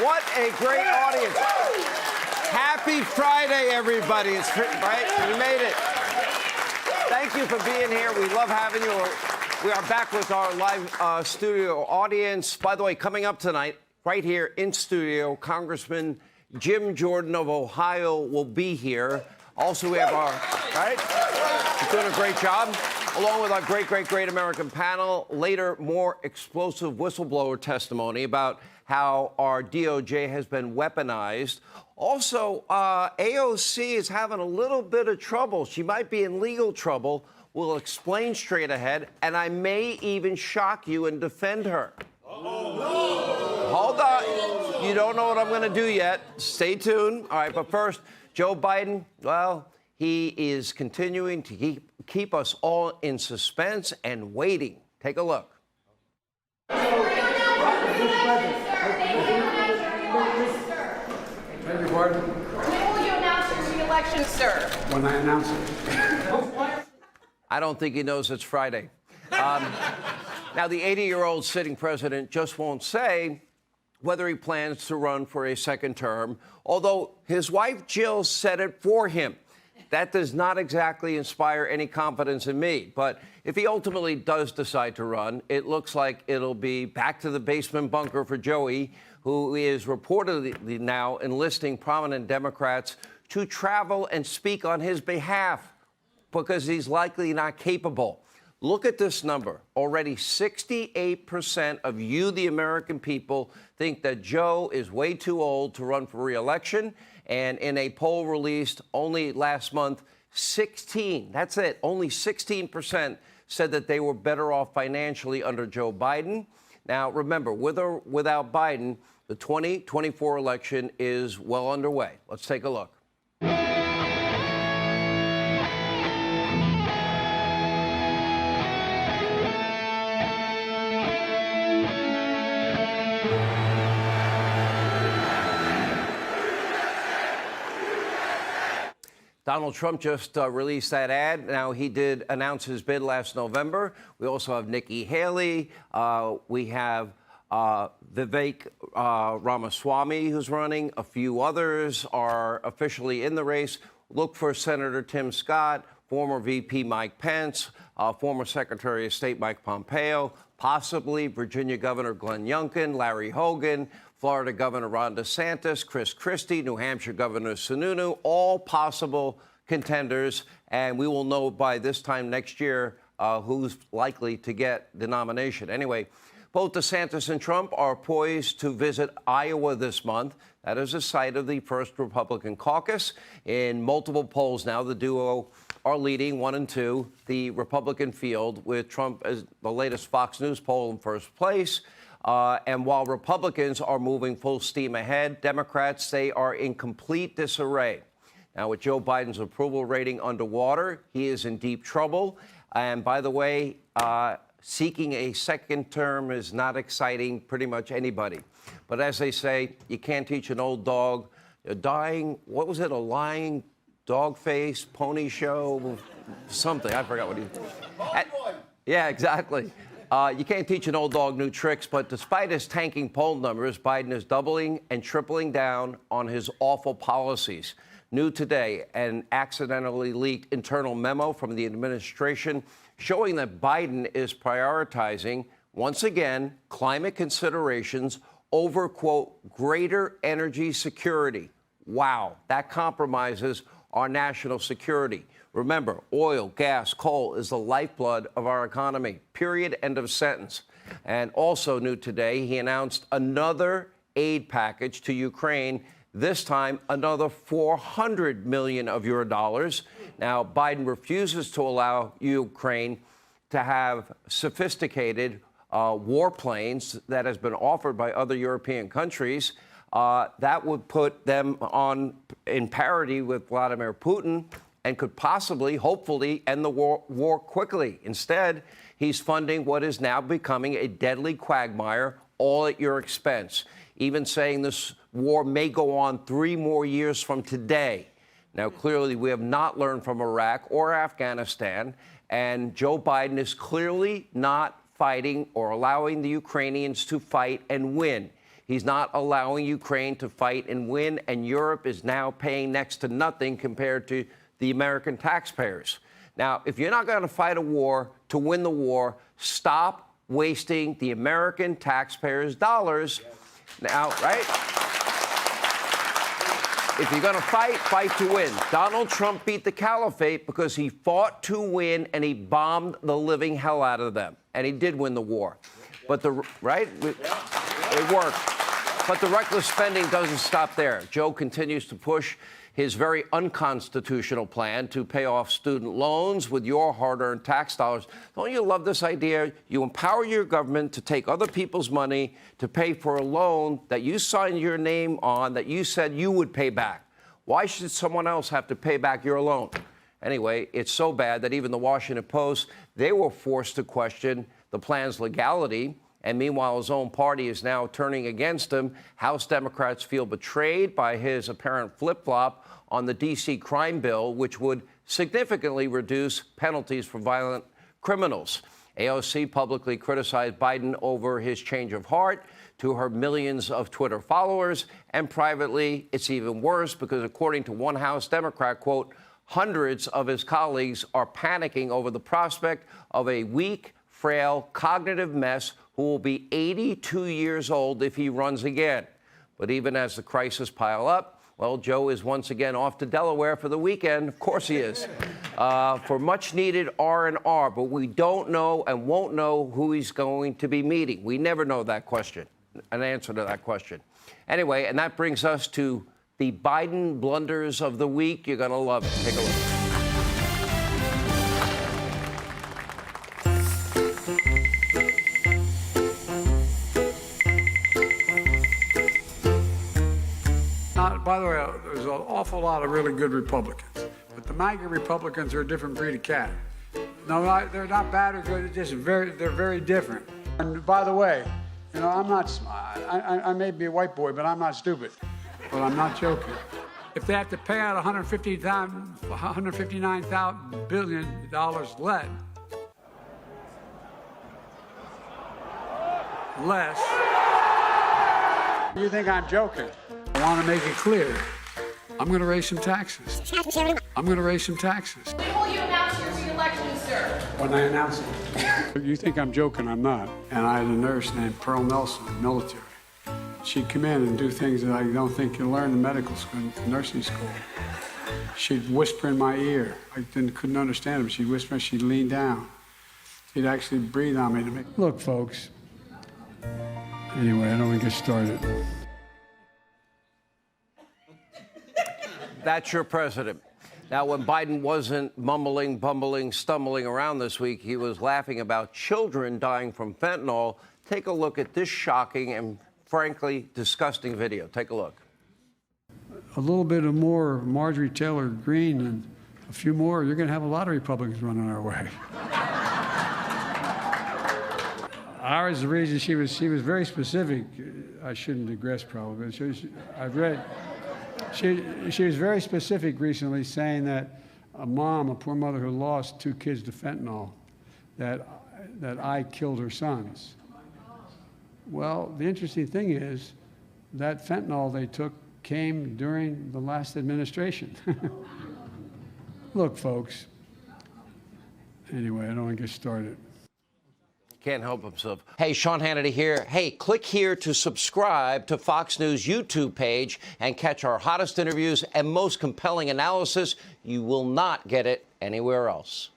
What a great audience. Happy Friday, everybody. It's right. We made it. Thank you for being here. We love having you. We are back with our live studio audience. By the way, coming up tonight, right here in studio, Congressman Jim Jordan of Ohio will be here. Also, we have our, right? He's doing a great job. Along with our great American panel. Later, more explosive whistleblower testimony about how our DOJ has been weaponized. Also, AOC is having a little bit of trouble. She might be in legal trouble. We'll explain straight ahead, and I may even shock you and defend her. Hold on. You don't know what I'm going to do yet. Stay tuned. All right, but first, Joe Biden, well, he is continuing to keep us all in suspense and waiting. Take a look. When will you announce your re-election, sir? When I announce it. I don't think he knows it's Friday. Now, the 80-year-old sitting president just won't say whether he plans to run for a second term, although his wife Jill said it for him. That does not exactly inspire any confidence in me. But if he ultimately does decide to run, it looks like it'll be back to the basement bunker for Joey, who is reportedly now enlisting prominent Democrats to travel and speak on his behalf because he's likely not capable. Look at this number. Already 68% of you, the American people, think that Joe is way too old to run for re-election. And in a poll released only last month, that's it, only 16% said that they were better off financially under Joe Biden. Now, remember, with or without Biden, the 2024 election is well underway. Let's take a look. Donald Trump just released that ad. Now, he did announce his bid last November. We also have Nikki Haley. We have Vivek Ramaswamy, who's running. A few others are officially in the race. Look for Senator Tim Scott, former VP Mike Pence, former Secretary of State Mike Pompeo, possibly Virginia Governor Glenn Youngkin, Larry Hogan, Florida Governor Ron DeSantis, Chris Christie, New Hampshire Governor Sununu, all possible contenders. And we will know by this time next year who's likely to get the nomination. Anyway, both DeSantis and Trump are poised to visit Iowa this month. That is the site of the first Republican caucus. In multiple polls now, the duo are leading 1 and 2 the Republican field, with Trump as the latest Fox News poll in first place. And while Republicans are moving full steam ahead, Democrats, they are in complete disarray. Now, with Joe Biden's approval rating underwater, he is in deep trouble. And by the way, seeking a second term is not exciting pretty much anybody. But as they say, you can't teach an old dog a dying, what was it, a lying dog face, pony show, something. I forgot what he... Yeah, exactly. You can't teach an old dog new tricks, but despite his tanking poll numbers, Biden is doubling and tripling down on his awful policies. New today, an accidentally leaked internal memo from the administration showing that Biden is prioritizing, once again, climate considerations over, quote, greater energy security. Wow, that compromises our national security. Remember, oil, gas, coal is the lifeblood of our economy, period, end of sentence. And also new today, he announced another aid package to Ukraine, this time another $400 million of your dollars. Now, Biden refuses to allow Ukraine to have sophisticated warplanes that has been offered by other European countries. That would put them in parity with Vladimir Putin and could possibly, hopefully, end the war quickly. Instead, he's funding what is now becoming a deadly quagmire, all at your expense, even saying this war may go on 3 more years from today. Now, clearly, we have not learned from Iraq or Afghanistan, and Joe Biden is clearly not fighting or allowing the Ukrainians to fight and win. He's not allowing Ukraine to fight and win, and Europe is now paying next to nothing compared to the American taxpayers. Now, if you're not going to fight a war to win the war, stop wasting the American taxpayers' dollars. Now, right? If you're going to fight, fight to win. Donald Trump beat the caliphate because he fought to win and he bombed the living hell out of them. And he did win the war. But it worked. But the reckless spending doesn't stop there. Joe continues to push his very unconstitutional plan to pay off student loans with your hard-earned tax dollars. Don't you love this idea? You empower your government to take other people's money to pay for a loan that you signed your name on, that you said you would pay back. Why should someone else have to pay back your loan? Anyway, it's so bad that even the Washington Post, they were forced to question the plan's legality. And meanwhile, his own party is now turning against him. House Democrats feel betrayed by his apparent flip-flop on the D.C. crime bill, which would significantly reduce penalties for violent criminals. AOC publicly criticized Biden over his change of heart to her millions of Twitter followers. And privately, it's even worse because, according to one House Democrat, quote, hundreds of his colleagues are panicking over the prospect of a weak, frail, cognitive mess who will be 82 years old if he runs again. But even as the crisis pile up, well, Joe is once again off to Delaware for the weekend. Of course he is. For much-needed R&R, but we don't know and won't know who he's going to be meeting. We never know that question, an answer to that question. Anyway, and that brings us to the Biden blunders of the week. You're going to love it. Take a look. By the way, there's an awful lot of really good Republicans, but the MAGA Republicans are a different breed of cat. No, they're not bad or good. They're very different. And by the way, you know, I may be a white boy, but I'm not stupid. But I'm not joking. If they have to pay out $159 billion less, you think I'm joking? I want to make it clear. I'm going to raise some taxes. I'm going to raise some taxes. When will you announce your re-election, sir? When I announce it. You think I'm joking, I'm not. And I had a nurse named Pearl Nelson, military. She'd come in and do things that I don't think you learn in medical school, nursing school. She'd whisper in my ear. I couldn't understand her, but she'd whisper, she'd lean down. She'd actually breathe on me to make... Look, folks. Anyway, I don't want to get started. That's your president. Now, when Biden wasn't mumbling, bumbling, stumbling around this week, he was laughing about children dying from fentanyl. Take a look at this shocking and, frankly, disgusting video. Take a look. A little bit of more Marjorie Taylor Greene and a few more, you're going to have a lot of Republicans running our way. Ours, the reason she was very specific. I shouldn't digress, probably. But I've read. She was very specific recently, saying that a poor mother who lost 2 kids to fentanyl, that I killed her sons. Well, the interesting thing is that fentanyl they took came during the last administration. Look, folks. Anyway, I don't want to get started. Can't help himself. Hey, Sean Hannity here. Hey, click here to subscribe to Fox News YouTube page and catch our hottest interviews and most compelling analysis. You will not get it anywhere else.